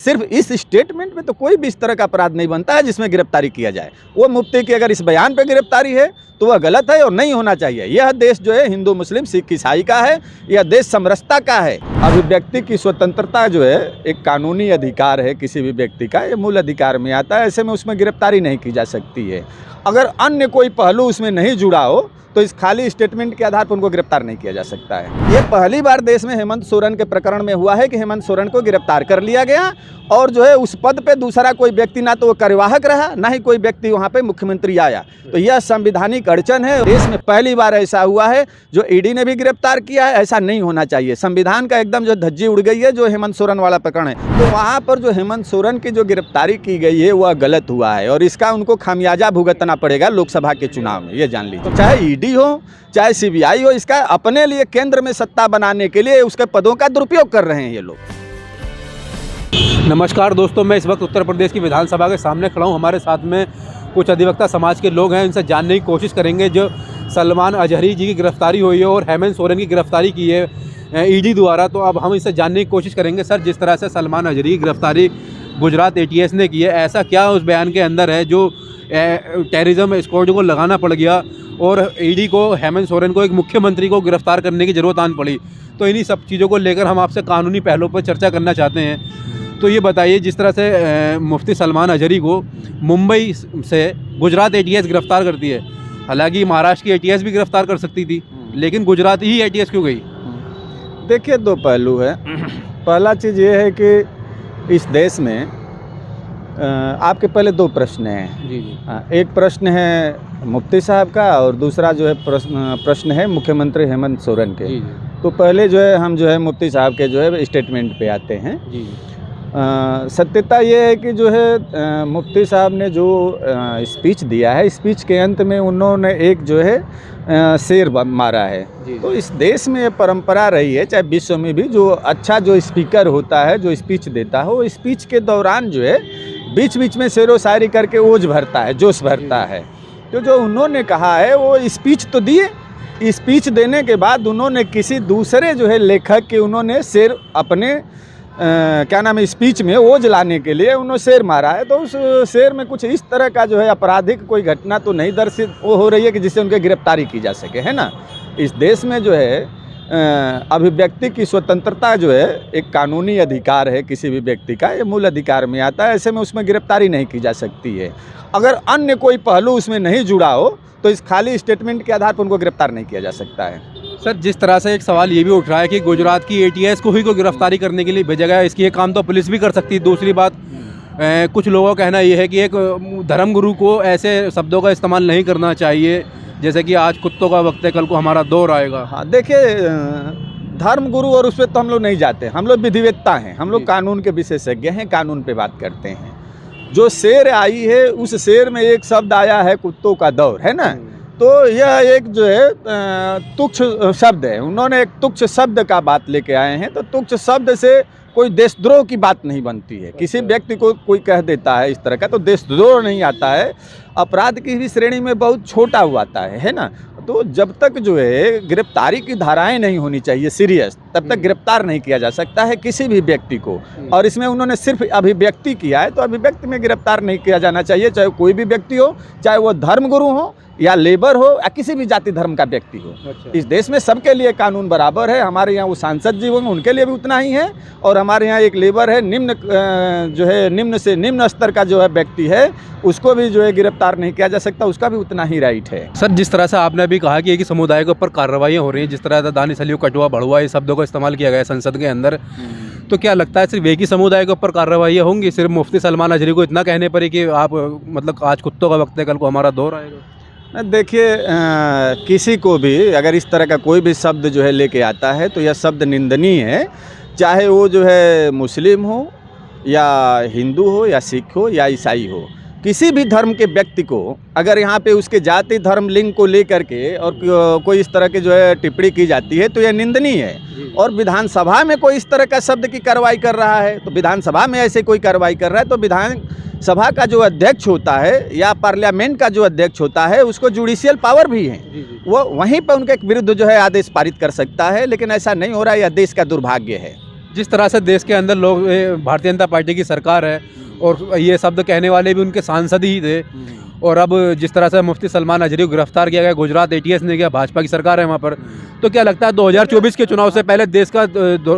सिर्फ इस स्टेटमेंट में तो कोई भी इस तरह का अपराध नहीं बनता है जिसमें गिरफ्तारी किया जाए। वो मुफ्ती की अगर इस बयान पे गिरफ्तारी है तो वह गलत है और नहीं होना चाहिए। यह देश जो है हिंदू मुस्लिम सिख ईसाई का है, यह देश समरसता का है। अभिव्यक्ति की स्वतंत्रता जो है एक कानूनी अधिकार है किसी भी व्यक्ति का, ये मूल अधिकार में आता है। ऐसे में उसमें गिरफ्तारी नहीं की जा सकती है। अगर अन्य कोई पहलू उसमें नहीं जुड़ा हो तो इस खाली स्टेटमेंट के आधार पर उनको गिरफ्तार नहीं किया जा सकता है। ये पहली बार देश में हेमंत सोरेन के प्रकरण में हुआ है कि हेमंत सोरेन को गिरफ्तार कर लिया गया और जो है उस पद पे दूसरा कोई व्यक्ति ना तो वो कार्यवाहक रहा, ना ही कोई व्यक्ति वहाँ पे मुख्यमंत्री आया। तो यह संवैधानिक अड़चन है। देश में पहली बार ऐसा हुआ है जो ईडी ने भी गिरफ्तार किया है। ऐसा नहीं होना चाहिए। संविधान का एकदम जो धज्जी उड़ गई है जो हेमंत सोरेन वाला प्रकरण है, तो वहाँ पर जो हेमंत सोरेन की जो गिरफ्तारी की गई है वह गलत हुआ है और इसका उनको खामियाजा भुगतना पड़ेगा लोकसभा के चुनाव में, ये जान लीजिए। तो चाहे ईडी हो चाहे सीबीआई हो, इसका अपने लिए केंद्र में सत्ता बनाने के लिए उसके पदों का दुरुपयोग कर रहे हैं ये लोग। नमस्कार दोस्तों, मैं इस वक्त उत्तर प्रदेश की विधानसभा के सामने खड़ा हूँ। हमारे साथ में कुछ अधिवक्ता समाज के लोग हैं। इनसे जानने की कोशिश करेंगे जो सलमान अजहरी जी की गिरफ्तारी हुई है और हेमंत सोरेन की गिरफ्तारी की है ईडी द्वारा। तो अब हम इससे जानने की कोशिश करेंगे। सर, जिस तरह से सलमान अजहरी की गिरफ्तारी गुजरात ATS ने की है, ऐसा क्या उस बयान के अंदर है जो टेररिज्म स्क्वाड को लगाना पड़ गया और ईडी को हेमंत सोरेन को एक मुख्यमंत्री को गिरफ्तार करने की ज़रूरत आन पड़ी? तो इन्हीं सब चीज़ों को लेकर हम आपसे कानूनी पहलुओं पर चर्चा करना चाहते हैं। तो ये बताइए, जिस तरह से मुफ्ती सलमान अजहरी को मुंबई से गुजरात ATS गिरफ्तार करती है, हालांकि महाराष्ट्र की ATS भी गिरफ्तार कर सकती थी, लेकिन गुजरात ही ATS क्यों गई? देखिए, दो पहलू है। पहला चीज़ ये है कि इस देश में आपके पहले दो प्रश्न हैं। जी। एक प्रश्न है मुफ्ती साहब का और दूसरा जो है प्रश्न है मुख्यमंत्री हेमंत सोरेन के। जी। तो पहले जो है हम जो है मुफ्ती साहब के जो है स्टेटमेंट पे आते हैं। जी। सत्यता ये है कि जो है मुफ्ती साहब ने जो स्पीच दिया है, स्पीच के अंत में उन्होंने एक जो है शेर मारा है। तो इस देश में ये परंपरा रही है, चाहे विश्व में भी, जो अच्छा जो स्पीकर होता है जो स्पीच देता है वो स्पीच के दौरान जो है बीच बीच में शेरो शायरी करके ओज भरता है, जोश भरता है। तो जो उन्होंने कहा है वो स्पीच तो दिए, स्पीच देने के बाद उन्होंने किसी दूसरे जो है लेखक के उन्होंने शेर अपने क्या नाम है स्पीच में ओज लाने के लिए उन्होंने शेर मारा है। तो उस शेर में कुछ इस तरह का जो है आपराधिक कोई घटना तो नहीं दर्शित हो रही है कि जिससे उनकी गिरफ्तारी की जा सके, है ना। इस देश में जो है अभिव्यक्ति की स्वतंत्रता जो है एक कानूनी अधिकार है किसी भी व्यक्ति का, ये मूल अधिकार में आता है। ऐसे में उसमें गिरफ्तारी नहीं की जा सकती है। अगर अन्य कोई पहलू उसमें नहीं जुड़ा हो तो इस खाली स्टेटमेंट के आधार पर उनको गिरफ्तार नहीं किया जा सकता है। सर, जिस तरह से एक सवाल ये भी उठ रहा है कि गुजरात की ATS को ही को गिरफ्तारी करने के लिए भेजा गया, इसकी एक काम तो पुलिस भी कर सकती है। दूसरी बात, कुछ लोगों का कहना ये है कि एक धर्मगुरु को ऐसे शब्दों का इस्तेमाल नहीं करना चाहिए, जैसे कि आज कुत्तों का वक्त है, कल को हमारा दौर आएगा। हाँ, देखिए, धर्मगुरु और उस पर तो हम लोग नहीं जाते। हम लोग विधिवेत्ता हैं, हम लोग कानून के विशेषज्ञ हैं, कानून पे बात करते हैं। जो शेर आई है उस शेर में एक शब्द आया है कुत्तों का दौर, है ना। तो यह एक जो है तुच्छ शब्द है। उन्होंने एक तुच्छ शब्द का बात लेके आए हैं। तो तुच्छ शब्द से कोई देशद्रोह की बात नहीं बनती है। किसी व्यक्ति को कोई कह देता है इस तरह का तो देशद्रोह नहीं आता है, अपराध की भी श्रेणी में बहुत छोटा हुआ आता है ना। तो जब तक जो है गिरफ्तारी की धाराएं नहीं होनी चाहिए सीरियस, तब तक गिरफ्तार नहीं किया जा सकता है किसी भी व्यक्ति को। और इसमें उन्होंने सिर्फ अभिव्यक्ति किया है, तो अभिव्यक्ति में गिरफ्तार नहीं किया जाना चाहिए, चाहे कोई भी व्यक्ति हो, चाहे वो धर्मगुरु हो या लेबर हो या किसी भी जाति धर्म का व्यक्ति हो। अच्छा। इस देश में सबके लिए कानून बराबर है। हमारे यहाँ वो सांसद जी होंगे उनके लिए भी उतना ही है, और हमारे यहाँ एक लेबर है, जो है निम्न से निम्न स्तर का जो है व्यक्ति है, उसको भी जो है गिरफ्तार नहीं किया जा सकता, उसका भी उतना ही राइट है। सर, जिस तरह से आपने अभी कहा कि एक ही समुदाय के ऊपर कार्रवाइयाँ हो रही हैं, जिस तरह दानिश अली, कटुआ, भड़ुआ, ये शब्दों का इस्तेमाल किया गया है संसद के अंदर, तो क्या लगता है सिर्फ एक ही समुदाय के ऊपर कार्रवाइयाँ होंगी? सिर्फ मुफ्ती सलमान अजहरी को इतना कहने पर ही कि आप मतलब आज कुत्तों का वक्त है, कल को हमारा दौर आएगा? देखिए, किसी को भी अगर इस तरह का कोई भी शब्द जो है लेके आता है तो यह शब्द निंदनीय है, चाहे वो जो है मुस्लिम हो या हिंदू हो या सिख हो या ईसाई हो। किसी भी धर्म के व्यक्ति को अगर यहाँ पे उसके जाति धर्म लिंग को लेकर के और कोई इस तरह की जो है टिप्पणी की जाती है तो यह निंदनीय है। और विधानसभा में कोई इस तरह का शब्द की कार्रवाई कर रहा है, तो विधानसभा में ऐसे कोई कार्रवाई कर रहा है तो विधानसभा का जो अध्यक्ष होता है या पार्लियामेंट का जो अध्यक्ष होता है उसको जुडिशियल पावर भी है, वो वहीं पर उनके विरुद्ध जो है आदेश पारित कर सकता है। लेकिन ऐसा नहीं हो रहा है, यह देश का दुर्भाग्य है। जिस तरह से देश के अंदर लोग भारतीय जनता पार्टी की सरकार है और ये शब्द कहने वाले भी उनके सांसद ही थे, और अब जिस तरह से मुफ्ती सलमान अजहरी को गिरफ्तार किया गया, गुजरात ATS ने किया, भाजपा की सरकार है वहाँ पर, तो क्या लगता है 2024 के चुनाव से पहले देश का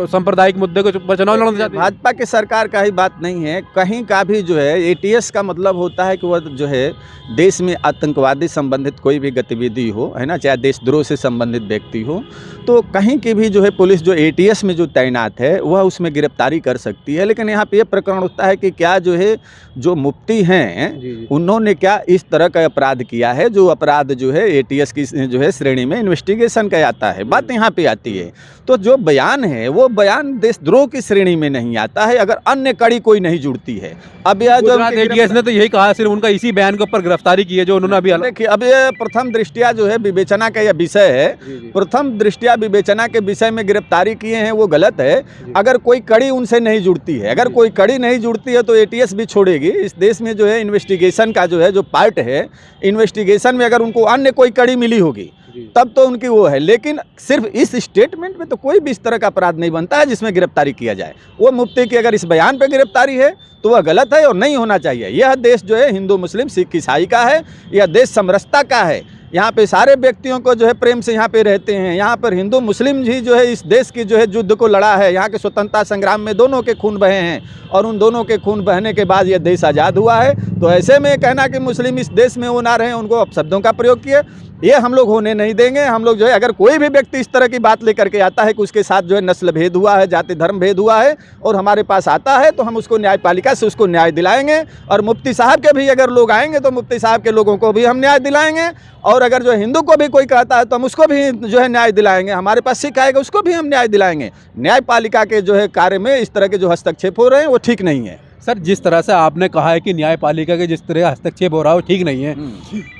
सांप्रदायिक मुद्दे को पर चुनाव लड़ना चाहते हैं? भाजपा की सरकार का ही बात नहीं है, कहीं का भी जो है ATS का मतलब होता है कि वह जो है देश में आतंकवादी संबंधित कोई भी गतिविधि हो, है ना, चाहे देशद्रोह से संबंधित व्यक्ति हो, तो कहीं की भी जो है पुलिस जो ATS में जो तैनात है वह उसमें गिरफ्तारी कर सकती है। लेकिन यहाँ पे ये प्रकरण होता है कि क्या जो है जो मुफ्ती हैं उन्होंने क्या इस तरह का अपराध किया है, जो अपराध जो है ATS की जो है श्रेणी में इन्वेस्टिगेशन का आता है। बात यहाँ पे आती है, तो जो बयान है वो बयान देशद्रोह की श्रेणी में नहीं आता है अगर अन्य कड़ी कोई नहीं जुड़ती है। अब यह जो ATS ने तो यही कहा, सिर्फ उनका इसी बयान के ऊपर गिरफ्तारी की है जो उन्होंने अभी। देखिए, अब ये प्रथम दृष्टिया जो है विवेचना का यह विषय है, प्रथम दृष्टिया विवेचना के विषय में गिरफ्तारी किए हैं वो गलत है अगर कोई कड़ी उनसे नहीं जुड़ती है। अगर कोई कड़ी नहीं जुड़ती है तो ATS भी छोड़ेगी। इस देश में जो है इन्वेस्टिगेशन का जो है जो पार्ट है, इन्वेस्टिगेशन में अगर उनको अन्य कोई कड़ी मिली होगी तब तो उनकी वो है, लेकिन सिर्फ इस स्टेटमेंट में तो कोई भी इस तरह का अपराध नहीं बनता है जिसमें गिरफ्तारी किया जाए। वो मुफ्ती की अगर इस बयान पे गिरफ्तारी है तो वह गलत है और नहीं होना चाहिए। यह देश जो है हिंदू मुस्लिम सिख ईसाई का है, यह देश समरसता का है। यहाँ पे सारे व्यक्तियों को जो है प्रेम से यहाँ पे रहते हैं। यहाँ पर हिंदू मुस्लिम ही जो है इस देश की जो है युद्ध को लड़ा है। यहाँ के स्वतंत्रता संग्राम में दोनों के खून बहे हैं और उन दोनों के खून बहने के बाद यह देश आज़ाद हुआ है। तो ऐसे में कहना कि मुस्लिम इस देश में वो ना रहे, उनको अपशब्दों का प्रयोग किए, ये हम लोग होने नहीं देंगे। हम लोग जो है अगर कोई भी व्यक्ति इस तरह की बात लेकर के आता है कि उसके साथ जो है नस्ल भेद हुआ है, जाति धर्म भेद हुआ है और हमारे पास आता है तो हम उसको न्यायपालिका से उसको न्याय दिलाएंगे। और मुफ्ती साहब के भी अगर लोग आएंगे तो मुफ्ती साहब के लोगों को भी हम न्याय दिलाएंगे। और अगर जो हिंदू को भी कोई कहता है तो हम उसको भी जो है न्याय दिलाएंगे। हमारे पास सिख आएगा उसको भी हम न्याय दिलाएंगे। न्यायपालिका के जो है कार्य में इस तरह के जो हस्तक्षेप हो रहे हैं वो ठीक नहीं है। सर, जिस तरह से आपने कहा है कि न्यायपालिका के जिस तरह हस्तक्षेप हो रहा है वो ठीक नहीं है,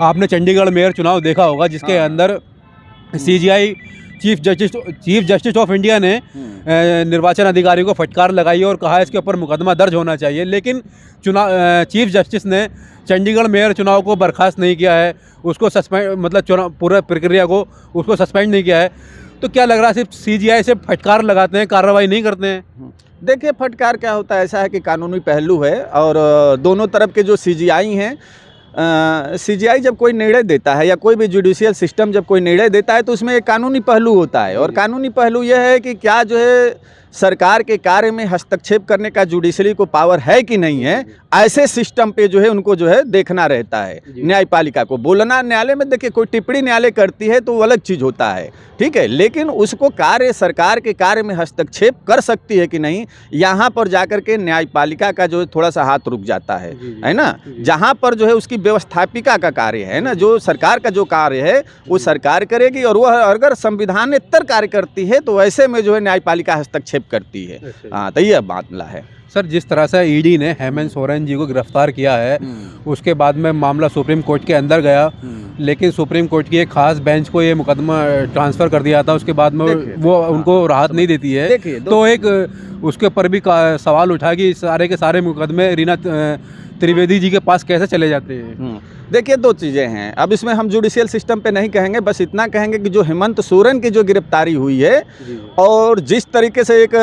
आपने चंडीगढ़ मेयर चुनाव देखा होगा जिसके अंदर CGI chief justice of India ने निर्वाचन अधिकारी को फटकार लगाई और कहा इसके ऊपर मुकदमा दर्ज होना चाहिए। लेकिन चीफ जस्टिस ने चंडीगढ़ मेयर चुनाव को बर्खास्त नहीं किया है, उसको सस्पेंड, मतलब चुनाव पूरा प्रक्रिया को उसको सस्पेंड नहीं किया है। तो क्या लग रहा है सिर्फ CGI से फटकार लगाते हैं, कार्रवाई नहीं करते हैं? देखिए, फटकार क्या होता है, ऐसा है कि कानूनी पहलू है और दोनों तरफ के जो CGI हैं, CGI जब कोई निर्णय देता है या कोई भी जुडिशियल सिस्टम जब कोई निर्णय देता है तो उसमें एक कानूनी पहलू होता है। और कानूनी पहलू यह है कि क्या जो है सरकार के कार्य में हस्तक्षेप करने का जुडिशरी को पावर है कि नहीं है। ऐसे सिस्टम पे जो है उनको जो है देखना रहता है। न्यायपालिका को बोलना, न्यायालय में देखिए कोई टिप्पणी न्यायालय करती है तो वो अलग चीज़ होता है, ठीक है, लेकिन उसको कार्य सरकार के कार्य में हस्तक्षेप कर सकती है कि नहीं, यहाँ पर जाकर के न्यायपालिका का जो है थोड़ा सा हाथ रुक जाता है ना। जहाँ पर जो है उसकी व्यवस्थापिका का कार्य है ना, जो सरकार का जो कार्य है वो सरकार करेगी और वह अगर संविधानेतर कार्य करती है तो ऐसे में जो है न्यायपालिका हस्तक्षेप करती है। हाँ, तो यह मामला है। सर, जिस तरह से ED ने हेमंत सोरेन जी को गिरफ्तार किया है उसके बाद में मामला सुप्रीम कोर्ट के अंदर गया, लेकिन सुप्रीम कोर्ट की एक खास बेंच को ये मुकदमा ट्रांसफ़र कर दिया था। उसके बाद में वो उनको राहत नहीं देती है। तो एक उसके ऊपर भी सवाल उठा कि सारे के सारे मुकदमे रीना त्रिवेदी जी के पास कैसे चले जाते हैं। देखिए, दो चीज़ें हैं। अब इसमें हम जुडिशियल सिस्टम पे नहीं कहेंगे, बस इतना कहेंगे कि जो हेमंत सोरेन की जो गिरफ्तारी हुई है और जिस तरीके से एक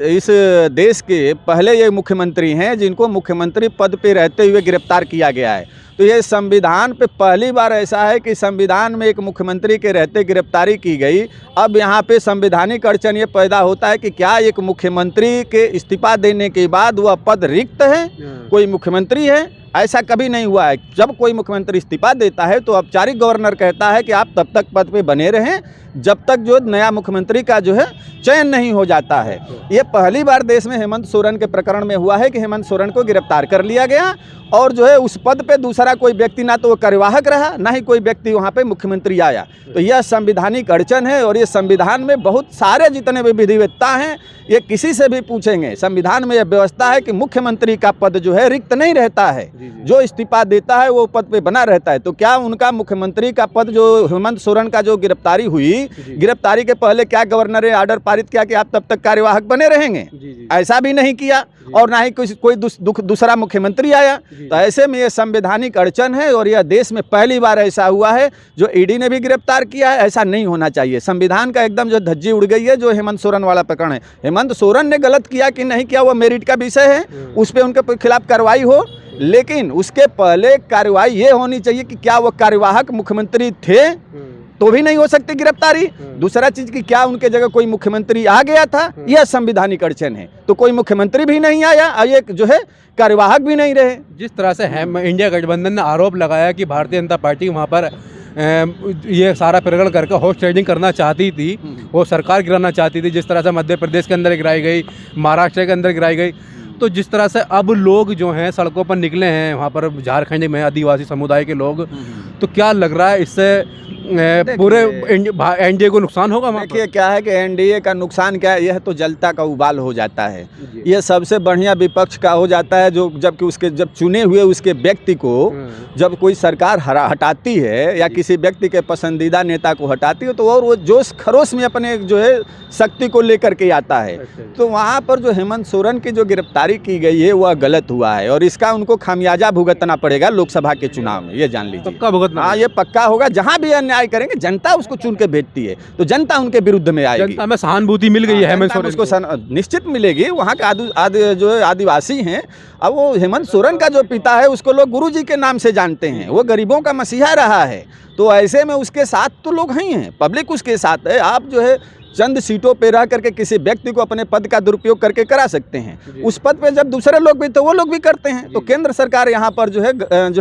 इस देश के पहले ये मुख्यमंत्री हैं जिनको मुख्यमंत्री पद पे रहते हुए गिरफ्तार किया गया है, तो ये संविधान पे पहली बार ऐसा है कि संविधान में एक मुख्यमंत्री के रहते गिरफ्तारी की गई। अब यहाँ पे संवैधानिक अड़चन ये पैदा होता है कि क्या एक मुख्यमंत्री के इस्तीफा देने के बाद वह पद रिक्त है, कोई मुख्यमंत्री है? ऐसा कभी नहीं हुआ है। जब कोई मुख्यमंत्री इस्तीफा देता है तो औपचारिक गवर्नर कहता है कि आप तब तक पद पे बने रहें जब तक जो नया मुख्यमंत्री का जो है चयन नहीं हो जाता है। ये पहली बार देश में हेमंत सोरेन के प्रकरण में हुआ है कि हेमंत सोरेन को गिरफ्तार कर लिया गया और जो है उस पद पे दूसरा कोई व्यक्ति ना तो वो कार्यवाहक रहा, ना ही कोई व्यक्ति वहाँ पे मुख्यमंत्री आया। तो यह संवैधानिक अड़चन है और ये संविधान में बहुत सारे जितने भी विधिवत्ता हैं ये किसी से भी पूछेंगे, संविधान में यह व्यवस्था है कि मुख्यमंत्री का पद जो है रिक्त नहीं रहता है, जो इस्तीफा देता है वो पद पे बना रहता है। तो क्या उनका मुख्यमंत्री का पद जो हेमंत सोरेन का जो गिरफ्तारी हुई, गिरफ्तारी के पहले क्या गवर्नर ने आर्डर पारित किया कि आप तब तक कार्यवाहक बने रहेंगे? ऐसा भी नहीं किया और ना ही कोई दूसरा मुख्यमंत्री आया। तो ऐसे में ये संवैधानिक अड़चन है और यह देश में पहली बार ऐसा हुआ है। जो ED ने भी गिरफ्तार किया है, ऐसा नहीं होना चाहिए। संविधान का एकदम जो धज्जी उड़ गई है जो हेमंत सोरेन वाला प्रकरण है। हेमंत सोरेन ने गलत किया कि नहीं किया वो मेरिट का विषय है, उस पर उनके खिलाफ कार्रवाई हो, लेकिन उसके पहले कार्रवाई ये होनी चाहिए कि क्या वो कार्यवाहक मुख्यमंत्री थे तो भी नहीं हो सकती गिरफ्तारी। दूसरा चीज कि क्या उनके जगह कोई मुख्यमंत्री आ गया था, यह संवैधानिक अड़चन है। तो कोई मुख्यमंत्री भी नहीं आया और एक जो है कार्यवाहक भी नहीं रहे। जिस तरह से इंडिया गठबंधन ने आरोप लगाया कि भारतीय जनता पार्टी वहाँ पर ये सारा प्रकरण करके हॉर्स ट्रेडिंग करना चाहती थी, वो सरकार गिराना चाहती थी, जिस तरह से मध्य प्रदेश के अंदर गिराई गई, महाराष्ट्र के अंदर गिराई गई, तो जिस तरह से अब लोग जो हैं सड़कों पर निकले हैं वहाँ पर झारखंड में आदिवासी समुदाय के लोग, तो क्या लग रहा है इससे पूरे एनडीए को नुकसान होगा? देखिए क्या है कि एनडीए का नुकसान क्या है, यह तो जनता का उबाल हो जाता है। यह सबसे बढ़िया विपक्ष का हो जाता है जो जबकि उसके जब चुने हुए उसके व्यक्ति को जब कोई सरकार हटाती है या किसी व्यक्ति के पसंदीदा नेता को हटाती है तो और वो जोश खरोश में अपने जो है शक्ति को लेकर के आता है। तो वहाँ पर जो हेमंत सोरेन की जो गिरफ्तारी की गई है वह गलत हुआ है और इसका उनको खामियाजा भुगतना पड़ेगा लोकसभा के चुनाव में, ये जान लीजिए। पक्का भुगतना? हाँ, ये पक्का होगा। जहाँ भी अन्याय करेंगे जनता उसको चुन के भेजती है, तो जनता उनके विरुद्ध में आएगी। जनता में सहानुभूति मिल गई है हेमंत सोरेन को, निश्चित मिलेगी। वहाँ के जो आदिवासी हैं, अब वो हेमंत सोरेन का जो पिता है उसको लोग गुरुजी के नाम से जानते हैं, वो गरीबों का मसीहा रहा है। तो ऐसे में उसके साथ तो लोग हैं, पब्लिक उसके साथ है। आप जो है चंद सीटों पे रह करके किसी व्यक्ति को अपने पद का दुरुपयोग करके करा सकते हैं। उस पद पे जब दूसरे लोग भी तो वो लोग भी करते हैं। तो केंद्र सरकार यहाँ पर जो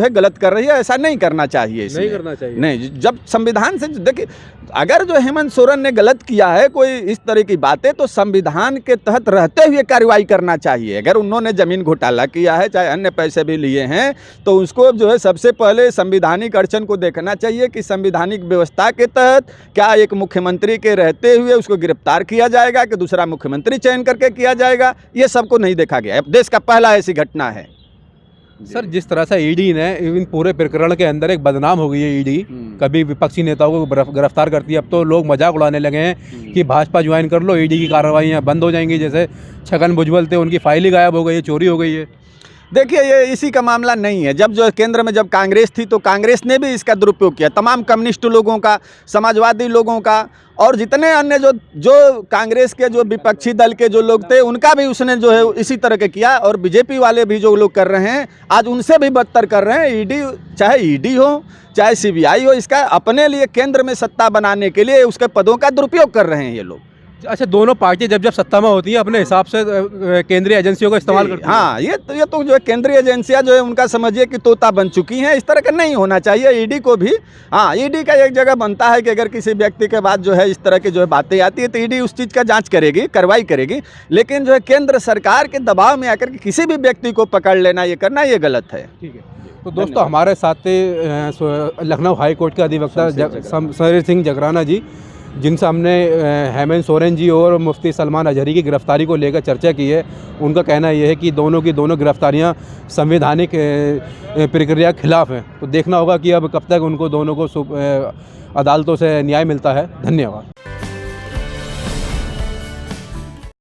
है गलत कर रही है। ऐसा नहीं करना चाहिए, नहीं करना चाहिए। नहीं, जब संविधान से देखिए, अगर जो हेमंत सोरेन ने गलत किया है कोई इस तरह की बातें, तो संविधान के तहत रहते हुए कार्रवाई करना चाहिए। अगर उन्होंने जमीन घोटाला किया है, चाहे अन्य पैसे भी लिए हैं, तो उसको जो है सबसे पहले संविधानिक अड़चन को देखना चाहिए कि संविधानिक व्यवस्था के तहत क्या एक मुख्यमंत्री के रहते हुए उसको गिरफ्तार किया जाएगा कि दूसरा मुख्यमंत्री चयन करके किया जाएगा। ये सबको नहीं देखा गया। देश का पहला ऐसी घटना है। सर, जिस तरह से ईडी ने इन पूरे प्रकरण के अंदर एक बदनाम हो गई है ईडी, कभी विपक्षी नेताओं को गिरफ्तार करती है, अब तो लोग मजाक उड़ाने लगे हैं कि भाजपा ज्वाइन कर लो, ईडी की कार्रवाइयाँ बंद हो जाएंगी। जैसे छगन भुजबल थे, उनकी फाइल ही गायब हो गई है, चोरी हो गई है। देखिए, ये इसी का मामला नहीं है। जब जो केंद्र में जब कांग्रेस थी तो कांग्रेस ने भी इसका दुरुपयोग किया। तमाम कम्युनिस्ट लोगों का, समाजवादी लोगों का और जितने अन्य जो कांग्रेस के जो विपक्षी दल के जो लोग थे उनका भी उसने जो है इसी तरह के किया। और बीजेपी वाले भी जो लोग कर रहे हैं आज उनसे भी बदतर कर रहे हैं। ईडी, चाहे ईडी हो चाहे सीबीआई हो, इसका अपने लिए केंद्र में सत्ता बनाने के लिए उसके पदों का दुरुपयोग कर रहे हैं ये लोग। अच्छा, दोनों पार्टी जब सत्ता में होती है अपने हिसाब से केंद्रीय एजेंसियों का इस्तेमाल करती है। हाँ, ये तो जो है केंद्रीय एजेंसियां जो है उनका समझिए कि तोता बन चुकी हैं। इस तरह का नहीं होना चाहिए। ईडी को भी, हाँ, ईडी का एक जगह बनता है कि अगर किसी व्यक्ति के बाद जो है इस तरह की जो है बातें आती है तो ईडी उस चीज़ का जांच करेगी, कार्रवाई करेगी। लेकिन जो है केंद्र सरकार के दबाव में आकर के किसी भी व्यक्ति को पकड़ लेना, ये करना, ये गलत है। ठीक है। तो दोस्तों, हमारे साथ लखनऊ हाई कोर्ट के अधिवक्ता शमशेर सिंह जगराना जी, जिनसे हमने हेमंत सोरेन जी और मुफ्ती सलमान अजहरी की गिरफ्तारी को लेकर चर्चा की है, उनका कहना यह है कि दोनों की दोनों गिरफ्तारियां संवैधानिक प्रक्रिया के खिलाफ हैं। तो देखना होगा कि अब कब तक उनको दोनों को अदालतों से न्याय मिलता है। धन्यवाद।